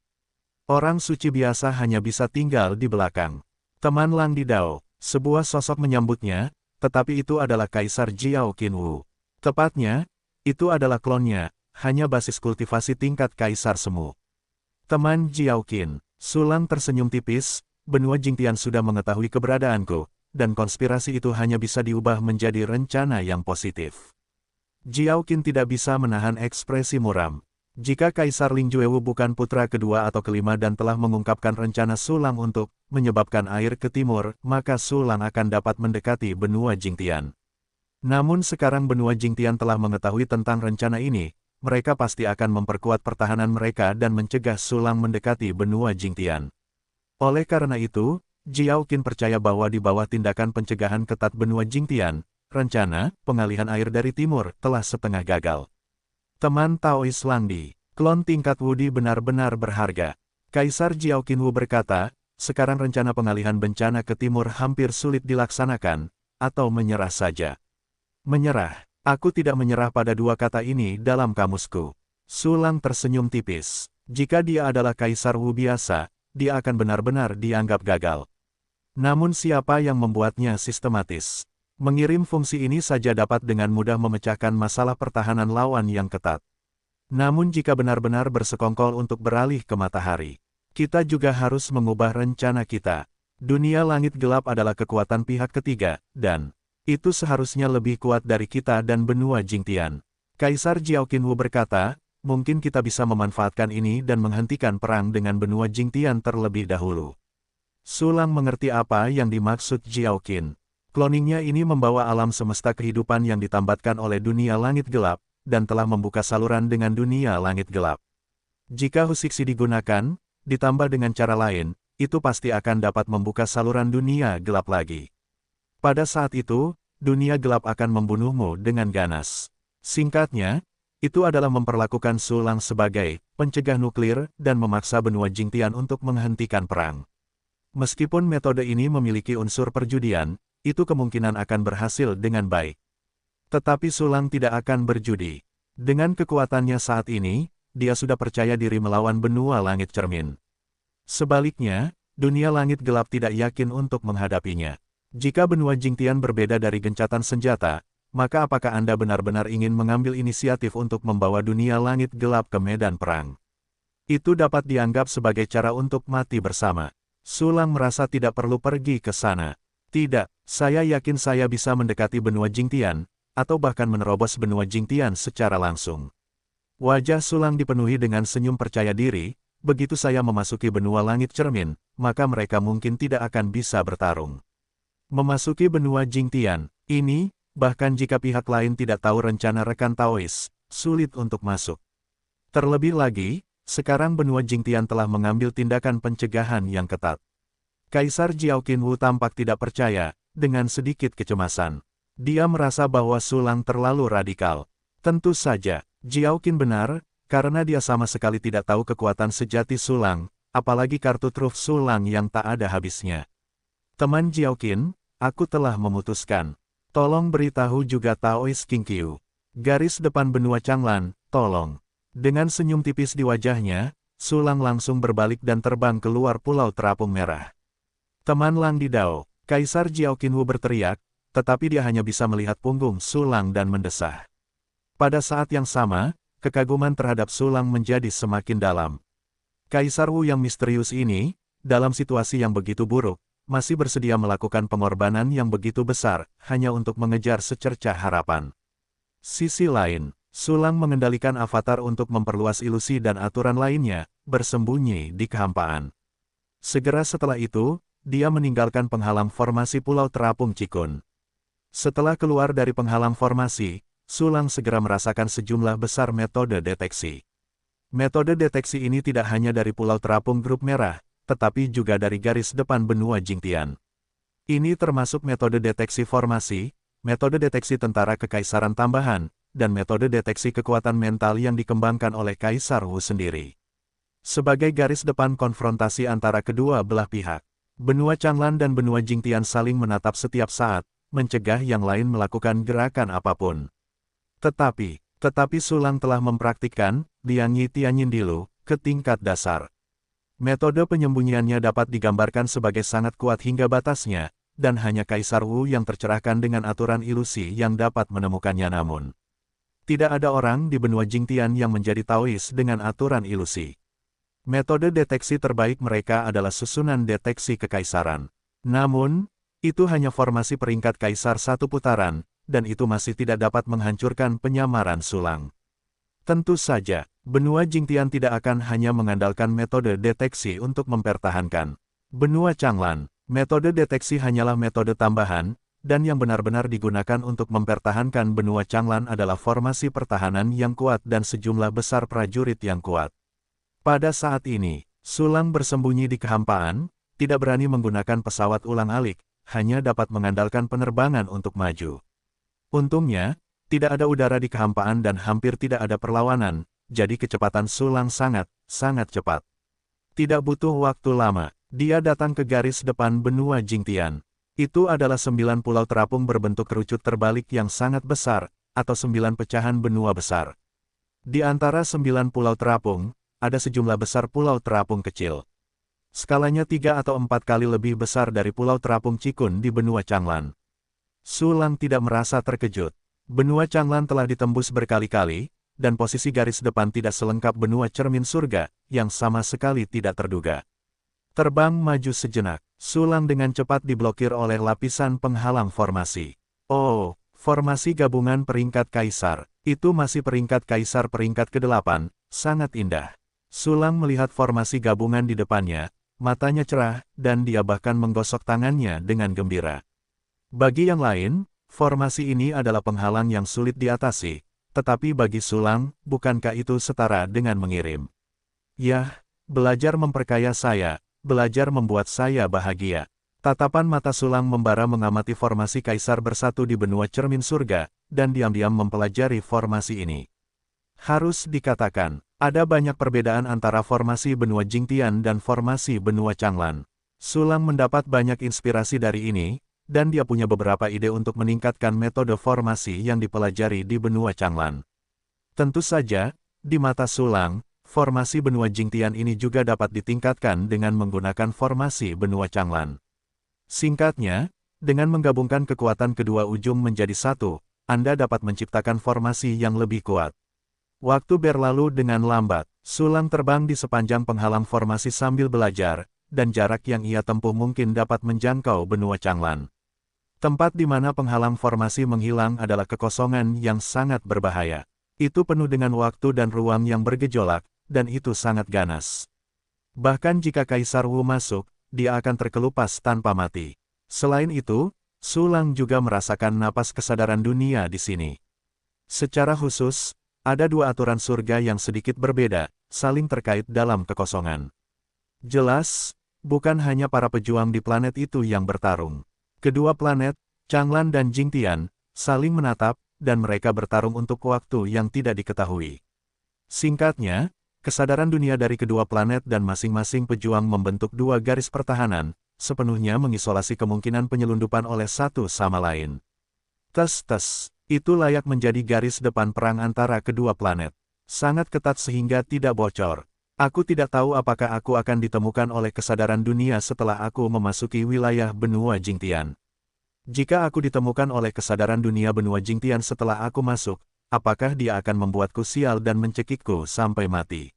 Orang suci biasa hanya bisa tinggal di belakang. Teman Lang Didao, sebuah sosok menyambutnya, tetapi itu adalah Kaisar Jiao Qinwu. Tepatnya, itu adalah klonnya, hanya basis kultivasi tingkat Kaisar Semu. Teman Jiao Qin, Sulang tersenyum tipis, benua Jingtian sudah mengetahui keberadaanku, dan konspirasi itu hanya bisa diubah menjadi rencana yang positif. Jiao Qin tidak bisa menahan ekspresi muram. Jika Kaisar Ling Juewu bukan putra kedua atau kelima dan telah mengungkapkan rencana Sulang untuk menyebabkan air ke timur, maka Sulang akan dapat mendekati benua Jingtian. Namun sekarang benua Jingtian telah mengetahui tentang rencana ini, mereka pasti akan memperkuat pertahanan mereka dan mencegah Sulang mendekati benua Jingtian. Oleh karena itu, Jiao Qin percaya bahwa di bawah tindakan pencegahan ketat benua Jingtian, rencana pengalihan air dari timur telah setengah gagal. Teman Taois Langdi, klon tingkat Wudi benar-benar berharga. Kaisar Jiao Qinwu berkata, sekarang rencana pengalihan bencana ke timur hampir sulit dilaksanakan, atau menyerah saja. Menyerah, aku tidak menyerah pada dua kata ini dalam kamusku. Sulang tersenyum tipis. Jika dia adalah Kaisar Wu biasa, dia akan benar-benar dianggap gagal. Namun siapa yang membuatnya sistematis? Mengirim fungsi ini saja dapat dengan mudah memecahkan masalah pertahanan lawan yang ketat. Namun jika benar-benar bersekongkol untuk beralih ke matahari, kita juga harus mengubah rencana kita. Dunia langit gelap adalah kekuatan pihak ketiga, dan itu seharusnya lebih kuat dari kita dan benua Jingtian. Kaisar Jiao Qinwu berkata, mungkin kita bisa memanfaatkan ini dan menghentikan perang dengan benua Jingtian terlebih dahulu. Sulang mengerti apa yang dimaksud Jiao Qin. Cloningnya ini membawa alam semesta kehidupan yang ditambatkan oleh dunia langit gelap, dan telah membuka saluran dengan dunia langit gelap. Jika Husiksi digunakan, ditambah dengan cara lain, itu pasti akan dapat membuka saluran dunia gelap lagi. Pada saat itu, dunia gelap akan membunuhmu dengan ganas. Singkatnya, itu adalah memperlakukan Sulang sebagai pencegah nuklir dan memaksa benua Jingtian untuk menghentikan perang. Meskipun metode ini memiliki unsur perjudian, itu kemungkinan akan berhasil dengan baik. Tetapi Sulang tidak akan berjudi. Dengan kekuatannya saat ini, dia sudah percaya diri melawan benua langit cermin. Sebaliknya, dunia langit gelap tidak yakin untuk menghadapinya. Jika benua Jingtian berbeda dari gencatan senjata, maka apakah Anda benar-benar ingin mengambil inisiatif untuk membawa dunia langit gelap ke medan perang? Itu dapat dianggap sebagai cara untuk mati bersama. Sulang merasa tidak perlu pergi ke sana. Tidak, saya yakin saya bisa mendekati benua Jingtian, atau bahkan menerobos benua Jingtian secara langsung. Wajah Sulang dipenuhi dengan senyum percaya diri, begitu saya memasuki benua langit cermin, maka mereka mungkin tidak akan bisa bertarung. Memasuki benua Jingtian, ini, bahkan jika pihak lain tidak tahu rencana rekan Taois, sulit untuk masuk. Terlebih lagi, sekarang benua Jingtian telah mengambil tindakan pencegahan yang ketat. Kaisar Jiao Qinwu tampak tidak percaya, dengan sedikit kecemasan. Dia merasa bahwa Sulang terlalu radikal. Tentu saja, Jiao Qin benar, karena dia sama sekali tidak tahu kekuatan sejati Sulang, apalagi kartu truf Sulang yang tak ada habisnya. Teman Jiao Qin, aku telah memutuskan. Tolong beritahu juga Taois Qingqiu. Garis depan benua Changlan, tolong. Dengan senyum tipis di wajahnya, Sulang langsung berbalik dan terbang keluar Pulau Terapung Merah. Teman Lang Didao, Kaisar Jiao Qinwu berteriak, tetapi dia hanya bisa melihat punggung Sulang dan mendesah. Pada saat yang sama, kekaguman terhadap Sulang menjadi semakin dalam. Kaisar Wu yang misterius ini, dalam situasi yang begitu buruk, masih bersedia melakukan pengorbanan yang begitu besar, hanya untuk mengejar secercah harapan. Sisi lain, Sulang mengendalikan avatar untuk memperluas ilusi dan aturan lainnya, bersembunyi di kehampaan. Segera setelah itu, dia meninggalkan penghalang formasi Pulau Terapung Cikun. Setelah keluar dari penghalang formasi, Sulang segera merasakan sejumlah besar metode deteksi. Metode deteksi ini tidak hanya dari Pulau Terapung Grup Merah, tetapi juga dari garis depan benua Jingtian. Ini termasuk metode deteksi formasi, metode deteksi tentara kekaisaran tambahan, dan metode deteksi kekuatan mental yang dikembangkan oleh Kaisar Wu sendiri. Sebagai garis depan konfrontasi antara kedua belah pihak, benua Changlan dan benua Jingtian saling menatap setiap saat, mencegah yang lain melakukan gerakan apapun. Tetapi, Tetapi Sulang telah mempraktikkan Liang Yi Tianyin Dilu ke tingkat dasar. Metode penyembunyiannya dapat digambarkan sebagai sangat kuat hingga batasnya, dan hanya Kaisar Wu yang tercerahkan dengan aturan ilusi yang dapat menemukannya namun. Tidak ada orang di benua Jingtian yang menjadi Taois dengan aturan ilusi. Metode deteksi terbaik mereka adalah susunan deteksi kekaisaran. Namun, itu hanya formasi peringkat kaisar satu putaran, dan itu masih tidak dapat menghancurkan penyamaran Sulang. Tentu saja, benua Jingtian tidak akan hanya mengandalkan metode deteksi untuk mempertahankan benua Changlan. Metode deteksi hanyalah metode tambahan, dan yang benar-benar digunakan untuk mempertahankan benua Changlan adalah formasi pertahanan yang kuat dan sejumlah besar prajurit yang kuat. Pada saat ini, Sulang bersembunyi di kehampaan, tidak berani menggunakan pesawat ulang-alik, hanya dapat mengandalkan penerbangan untuk maju. Untungnya, tidak ada udara di kehampaan dan hampir tidak ada perlawanan, jadi kecepatan Sulang sangat cepat. Tidak butuh waktu lama, dia datang ke garis depan benua Jingtian. Itu adalah 9 pulau terapung berbentuk kerucut terbalik yang sangat besar, atau 9 pecahan benua besar. Di antara 9 pulau terapung, ada sejumlah besar pulau terapung kecil. Skalanya 3 atau 4 kali lebih besar dari pulau terapung Cikun di benua Changlan. Sulang tidak merasa terkejut. Benua Changlan telah ditembus berkali-kali, dan posisi garis depan tidak selengkap benua cermin surga, yang sama sekali tidak terduga. Terbang maju sejenak, Sulang dengan cepat diblokir oleh lapisan penghalang formasi. Oh, formasi gabungan peringkat kaisar, itu masih peringkat kaisar peringkat ke-8, sangat indah. Sulang melihat formasi gabungan di depannya, matanya cerah, dan dia bahkan menggosok tangannya dengan gembira. Bagi yang lain, formasi ini adalah penghalang yang sulit diatasi, tetapi bagi Sulang, bukankah itu setara dengan mengirim? Yah, belajar memperkaya saya, belajar membuat saya bahagia. Tatapan mata Sulang membara mengamati formasi kaisar bersatu di benua cermin surga, dan diam-diam mempelajari formasi ini. Harus dikatakan, ada banyak perbedaan antara formasi benua Jingtian dan formasi benua Changlan. Sulang mendapat banyak inspirasi dari ini, dan dia punya beberapa ide untuk meningkatkan metode formasi yang dipelajari di benua Changlan. Tentu saja, di mata Sulang, formasi benua Jingtian ini juga dapat ditingkatkan dengan menggunakan formasi benua Changlan. Singkatnya, dengan menggabungkan kekuatan kedua ujung menjadi satu, Anda dapat menciptakan formasi yang lebih kuat. Waktu berlalu dengan lambat, Sulang terbang di sepanjang penghalang formasi sambil belajar, dan jarak yang ia tempuh mungkin dapat menjangkau benua Changlan. Tempat di mana penghalang formasi menghilang adalah kekosongan yang sangat berbahaya. Itu penuh dengan waktu dan ruang yang bergejolak, dan itu sangat ganas. Bahkan jika Kaisar Wu masuk, dia akan terkelupas tanpa mati. Selain itu, Sulang juga merasakan napas kesadaran dunia di sini. Secara khusus, ada dua aturan surga yang sedikit berbeda, saling terkait dalam kekosongan. Jelas, bukan hanya para pejuang di planet itu yang bertarung. Kedua planet, Changlan dan Jingtian, saling menatap, dan mereka bertarung untuk waktu yang tidak diketahui. Singkatnya, kesadaran dunia dari kedua planet dan masing-masing pejuang membentuk dua garis pertahanan, sepenuhnya mengisolasi kemungkinan penyelundupan oleh satu sama lain. Tes, itu layak menjadi garis depan perang antara kedua planet. Sangat ketat sehingga tidak bocor. Aku tidak tahu apakah aku akan ditemukan oleh kesadaran dunia setelah aku memasuki wilayah benua Jingtian. Jika aku ditemukan oleh kesadaran dunia benua Jingtian setelah aku masuk, apakah dia akan membuatku sial dan mencekikku sampai mati?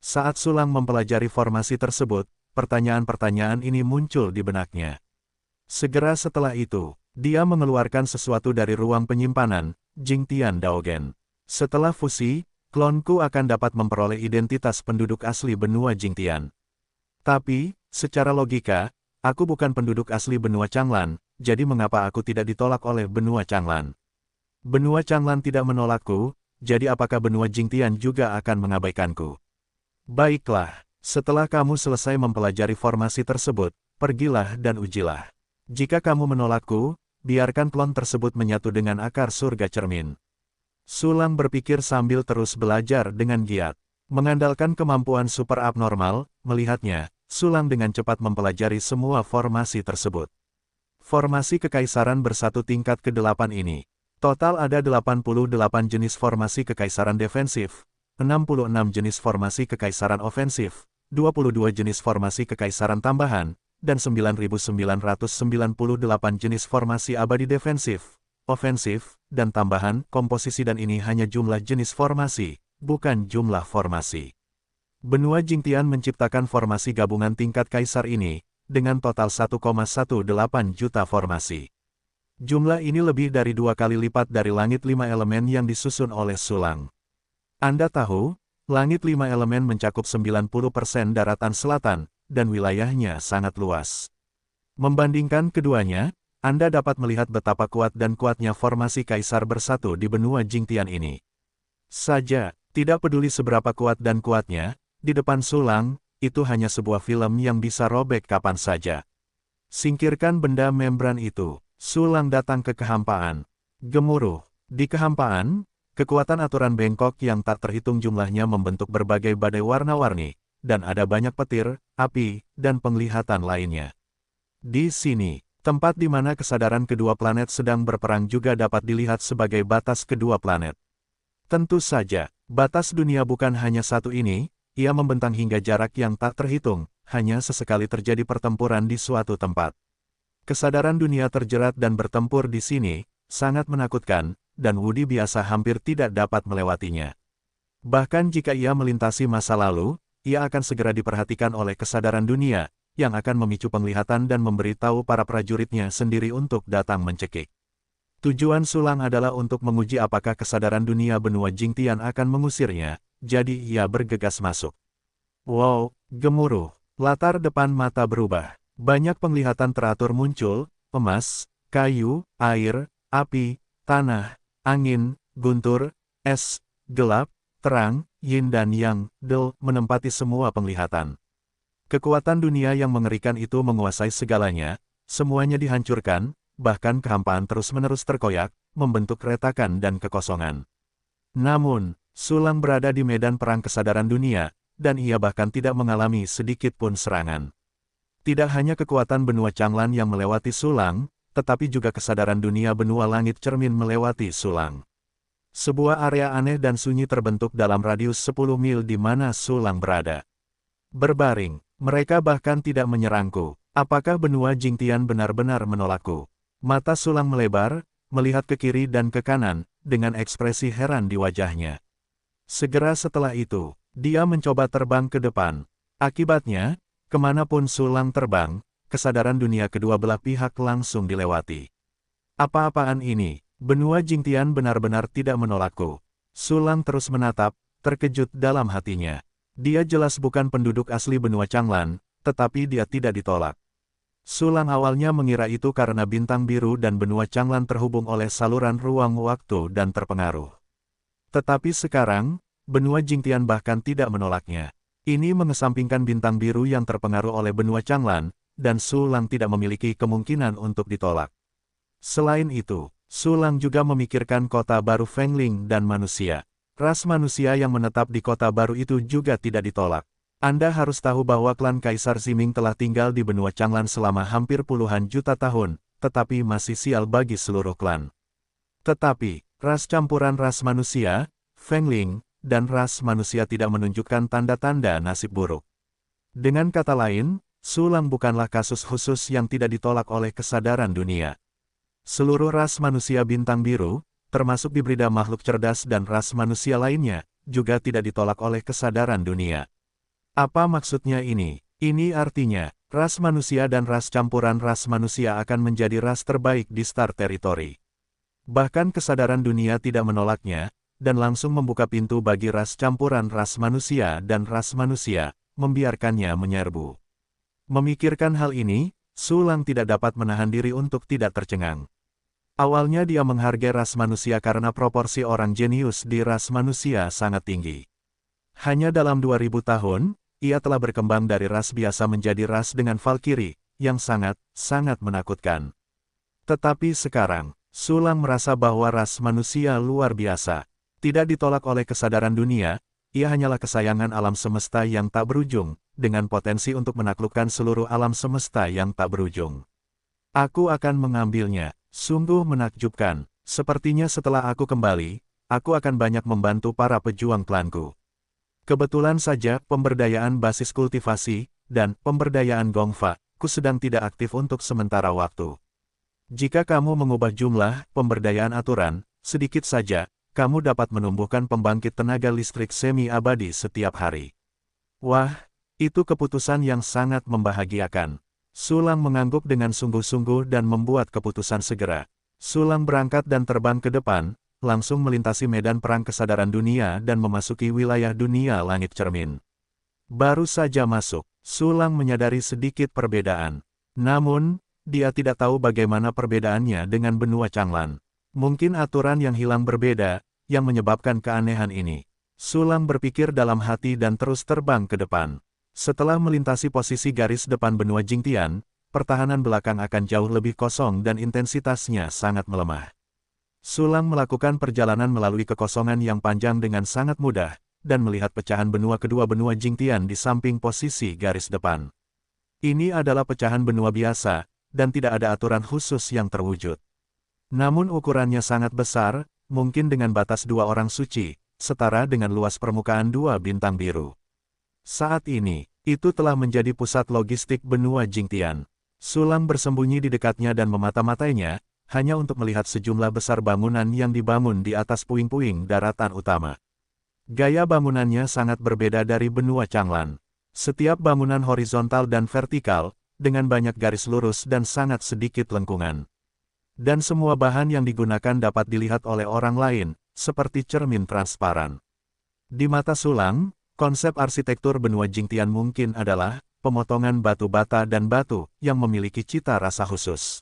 Saat Sulang mempelajari formasi tersebut, pertanyaan-pertanyaan ini muncul di benaknya. Segera setelah itu, dia mengeluarkan sesuatu dari ruang penyimpanan, Jingtian Daogen. Setelah fusi, klonku akan dapat memperoleh identitas penduduk asli benua Jingtian. Tapi, secara logika, aku bukan penduduk asli benua Changlan, jadi mengapa aku tidak ditolak oleh benua Changlan? Benua Changlan tidak menolakku, jadi apakah benua Jingtian juga akan mengabaikanku? Baiklah, setelah kamu selesai mempelajari formasi tersebut, pergilah dan ujilah. Jika kamu menolakku, biarkan klon tersebut menyatu dengan akar surga cermin. Sulang berpikir sambil terus belajar dengan giat. Mengandalkan kemampuan super abnormal, melihatnya, Sulang dengan cepat mempelajari semua formasi tersebut. Formasi kekaisaran bersatu tingkat ke-8 ini. Total ada 88 jenis formasi kekaisaran defensif, 66 jenis formasi kekaisaran ofensif, 22 jenis formasi kekaisaran tambahan, dan 9.998 jenis formasi abadi defensif, ofensif, dan tambahan komposisi, dan ini hanya jumlah jenis formasi, bukan jumlah formasi. Benua Jingtian menciptakan formasi gabungan tingkat kaisar ini, dengan total 1,18 juta formasi. Jumlah ini lebih dari 2 kali lipat dari langit 5 elemen yang disusun oleh Sulang. Anda tahu, langit 5 elemen mencakup 90% daratan selatan, dan wilayahnya sangat luas. Membandingkan keduanya, Anda dapat melihat betapa kuat dan kuatnya formasi kaisar bersatu di benua Jingtian ini. Saja, tidak peduli seberapa kuat dan kuatnya, di depan Sulang, itu hanya sebuah film yang bisa robek kapan saja. Singkirkan benda membran itu. Sulang datang ke kehampaan. Gemuruh. Di kehampaan, kekuatan aturan bengkok yang tak terhitung jumlahnya membentuk berbagai badai warna-warni, dan ada banyak petir, api, dan penglihatan lainnya. Di sini, tempat di mana kesadaran kedua planet sedang berperang juga dapat dilihat sebagai batas kedua planet. Tentu saja, batas dunia bukan hanya satu ini, ia membentang hingga jarak yang tak terhitung, hanya sesekali terjadi pertempuran di suatu tempat. Kesadaran dunia terjerat dan bertempur di sini, sangat menakutkan, dan Wudi biasa hampir tidak dapat melewatinya. Bahkan jika ia melintasi masa lalu, ia akan segera diperhatikan oleh kesadaran dunia, yang akan memicu penglihatan dan memberitahu para prajuritnya sendiri untuk datang mencekik. Tujuan Sulang adalah untuk menguji apakah kesadaran dunia benua Jingtian akan mengusirnya, jadi ia bergegas masuk. Wow, gemuruh. Latar depan mata berubah. Banyak penglihatan teratur muncul, emas, kayu, air, api, tanah, angin, guntur, es, gelap, terang, yin dan yang, del, menempati semua penglihatan. Kekuatan dunia yang mengerikan itu menguasai segalanya, semuanya dihancurkan, bahkan kehampaan terus-menerus terkoyak, membentuk retakan dan kekosongan. Namun, Sulang berada di medan perang kesadaran dunia, dan ia bahkan tidak mengalami sedikit pun serangan. Tidak hanya kekuatan benua Changlan yang melewati Sulang, tetapi juga kesadaran dunia benua langit cermin melewati Sulang. Sebuah area aneh dan sunyi terbentuk dalam radius 10 mil di mana Sulang berada. Berbaring, mereka bahkan tidak menyerangku. Apakah benua Jingtian benar-benar menolakku? Mata Sulang melebar, melihat ke kiri dan ke kanan, dengan ekspresi heran di wajahnya. Segera setelah itu, dia mencoba terbang ke depan. Akibatnya, kemanapun Sulang terbang, kesadaran dunia kedua belah pihak langsung dilewati. Apa-apaan ini? Benua Jingtian benar-benar tidak menolakku. Sulang terus menatap, terkejut dalam hatinya. Dia jelas bukan penduduk asli benua Changlan, tetapi dia tidak ditolak. Sulang awalnya mengira itu karena bintang biru dan benua Changlan terhubung oleh saluran ruang waktu dan terpengaruh. Tetapi sekarang, benua Jingtian bahkan tidak menolaknya. Ini mengesampingkan bintang biru yang terpengaruh oleh benua Changlan, dan Sulang tidak memiliki kemungkinan untuk ditolak. Selain itu, Sulang juga memikirkan kota baru Fengling dan manusia. Ras manusia yang menetap di kota baru itu juga tidak ditolak. Anda harus tahu bahwa klan Kaisar Ziming telah tinggal di benua Changlan selama hampir puluhan juta tahun, tetapi masih sial bagi seluruh klan. Tetapi, ras campuran ras manusia, Fengling, dan ras manusia tidak menunjukkan tanda-tanda nasib buruk. Dengan kata lain, Sulang bukanlah kasus khusus yang tidak ditolak oleh kesadaran dunia. Seluruh ras manusia bintang biru, termasuk hibrida makhluk cerdas dan ras manusia lainnya, juga tidak ditolak oleh kesadaran dunia. Apa maksudnya ini? Ini artinya, ras manusia dan ras campuran ras manusia akan menjadi ras terbaik di Star Territory. Bahkan kesadaran dunia tidak menolaknya, dan langsung membuka pintu bagi ras campuran ras manusia dan ras manusia, membiarkannya menyerbu. Memikirkan hal ini, Sulang tidak dapat menahan diri untuk tidak tercengang. Awalnya dia menghargai ras manusia karena proporsi orang jenius di ras manusia sangat tinggi. Hanya dalam 2000 tahun, ia telah berkembang dari ras biasa menjadi ras dengan Valkyrie, yang sangat menakutkan. Tetapi sekarang, Sulang merasa bahwa ras manusia luar biasa. Tidak ditolak oleh kesadaran dunia, ia hanyalah kesayangan alam semesta yang tak berujung, dengan potensi untuk menaklukkan seluruh alam semesta yang tak berujung. Aku akan mengambilnya. Sungguh menakjubkan. Sepertinya setelah aku kembali, aku akan banyak membantu para pejuang klanku. Kebetulan saja pemberdayaan basis kultivasi, dan pemberdayaan Gongfa, ku sedang tidak aktif untuk sementara waktu. Jika kamu mengubah jumlah pemberdayaan aturan, sedikit saja, kamu dapat menumbuhkan pembangkit tenaga listrik semi-abadi setiap hari. Wah, itu keputusan yang sangat membahagiakan. Sulang mengangguk dengan sungguh-sungguh dan membuat keputusan segera. Sulang berangkat dan terbang ke depan, langsung melintasi medan perang kesadaran dunia dan memasuki wilayah dunia langit cermin. Baru saja masuk, Sulang menyadari sedikit perbedaan. Namun, dia tidak tahu bagaimana perbedaannya dengan benua Changlan. Mungkin aturan yang hilang berbeda, yang menyebabkan keanehan ini. Sulang berpikir dalam hati dan terus terbang ke depan. Setelah melintasi posisi garis depan benua Jingtian, pertahanan belakang akan jauh lebih kosong dan intensitasnya sangat melemah. Sulang melakukan perjalanan melalui kekosongan yang panjang dengan sangat mudah, dan melihat pecahan benua kedua benua Jingtian di samping posisi garis depan. Ini adalah pecahan benua biasa, dan tidak ada aturan khusus yang terwujud. Namun ukurannya sangat besar, mungkin dengan batas 2 orang suci, setara dengan luas permukaan 2 bintang biru. Saat ini, itu telah menjadi pusat logistik benua Jingtian. Sulang bersembunyi di dekatnya dan memata-matainya, hanya untuk melihat sejumlah besar bangunan yang dibangun di atas puing-puing daratan utama. Gaya bangunannya sangat berbeda dari benua Changlan. Setiap bangunan horizontal dan vertikal, dengan banyak garis lurus dan sangat sedikit lengkungan. Dan semua bahan yang digunakan dapat dilihat oleh orang lain, seperti cermin transparan. Di mata Sulang, konsep arsitektur benua Jingtian mungkin adalah pemotongan batu bata dan batu yang memiliki cita rasa khusus.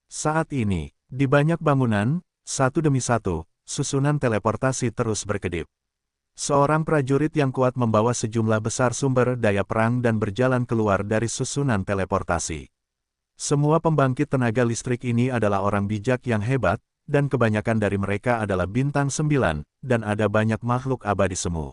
Saat ini, di banyak bangunan, satu demi satu, susunan teleportasi terus berkedip. Seorang prajurit yang kuat membawa sejumlah besar sumber daya perang dan berjalan keluar dari susunan teleportasi. Semua pembangkit tenaga listrik ini adalah orang bijak yang hebat, dan kebanyakan dari mereka adalah bintang 9, dan ada banyak makhluk abadi semu.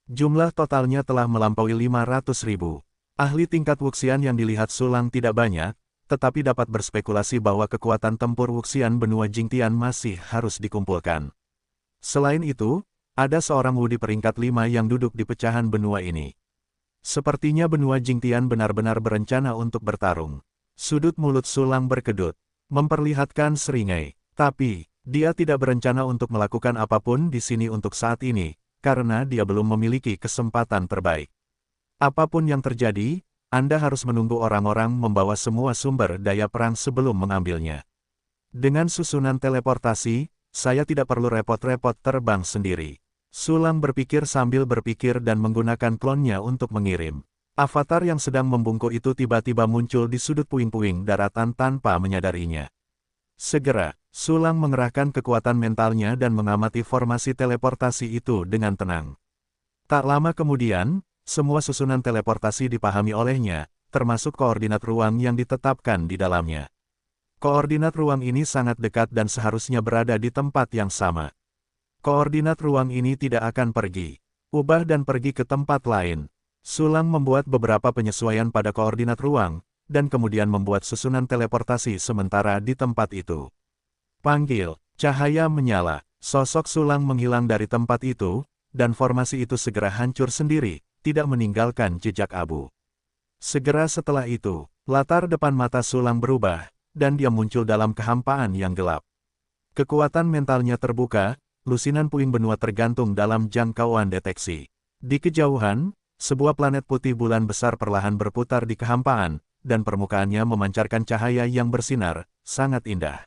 Jumlah totalnya telah melampaui 500.000. Ahli tingkat Wuxian yang dilihat Sulang tidak banyak, tetapi dapat berspekulasi bahwa kekuatan tempur Wuxian benua Jingtian masih harus dikumpulkan. Selain itu, ada seorang Wu di peringkat 5 yang duduk di pecahan benua ini. Sepertinya benua Jingtian benar-benar berencana untuk bertarung. Sudut mulut Sulang berkedut, memperlihatkan seringai. Tapi, dia tidak berencana untuk melakukan apapun di sini untuk saat ini, karena dia belum memiliki kesempatan terbaik. Apapun yang terjadi, Anda harus menunggu orang-orang membawa semua sumber daya perang sebelum mengambilnya. Dengan susunan teleportasi, saya tidak perlu repot-repot terbang sendiri. Sulang berpikir sambil berpikir dan menggunakan klonnya untuk mengirim. Avatar yang sedang membungkuk itu tiba-tiba muncul di sudut puing-puing daratan tanpa menyadarinya. Segera, Sulang mengerahkan kekuatan mentalnya dan mengamati formasi teleportasi itu dengan tenang. Tak lama kemudian, semua susunan teleportasi dipahami olehnya, termasuk koordinat ruang yang ditetapkan di dalamnya. Koordinat ruang ini sangat dekat dan seharusnya berada di tempat yang sama. Koordinat ruang ini tidak akan pergi, ubah dan pergi ke tempat lain. Sulang membuat beberapa penyesuaian pada koordinat ruang, dan kemudian membuat susunan teleportasi sementara di tempat itu. Panggil, cahaya menyala, sosok Sulang menghilang dari tempat itu, dan formasi itu segera hancur sendiri, tidak meninggalkan jejak abu. Segera setelah itu, latar depan mata Sulang berubah, dan dia muncul dalam kehampaan yang gelap. Kekuatan mentalnya terbuka, lusinan puing benua tergantung dalam jangkauan deteksi. Di kejauhan, sebuah planet putih bulan besar perlahan berputar di kehampaan, dan permukaannya memancarkan cahaya yang bersinar, sangat indah.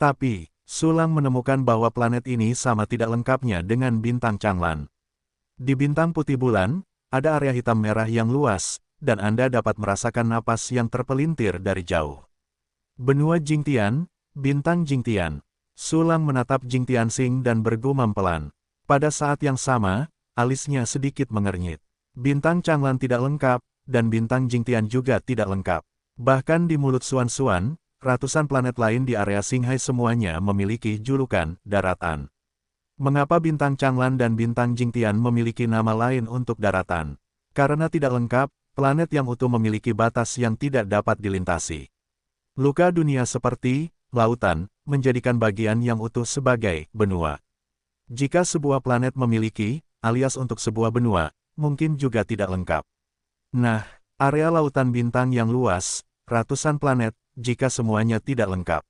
Tapi, Sulang menemukan bahwa planet ini sama tidak lengkapnya dengan bintang Changlan. Di bintang putih bulan, ada area hitam merah yang luas, dan Anda dapat merasakan napas yang terpelintir dari jauh. Benua Jingtian, bintang Jingtian. Sulang menatap Jingtiansing dan bergumam pelan. Pada saat yang sama, alisnya sedikit mengernyit. Bintang Changlan tidak lengkap, dan bintang Jingtian juga tidak lengkap. Bahkan di mulut Suan-Suan, ratusan planet lain di area Singhai semuanya memiliki julukan daratan. Mengapa bintang Changlan dan bintang Jingtian memiliki nama lain untuk daratan? Karena tidak lengkap, planet yang utuh memiliki batas yang tidak dapat dilintasi. Luka dunia seperti lautan, menjadikan bagian yang utuh sebagai benua. Jika sebuah planet memiliki, alias untuk sebuah benua, mungkin juga tidak lengkap. Nah, area lautan bintang yang luas, ratusan planet, jika semuanya tidak lengkap.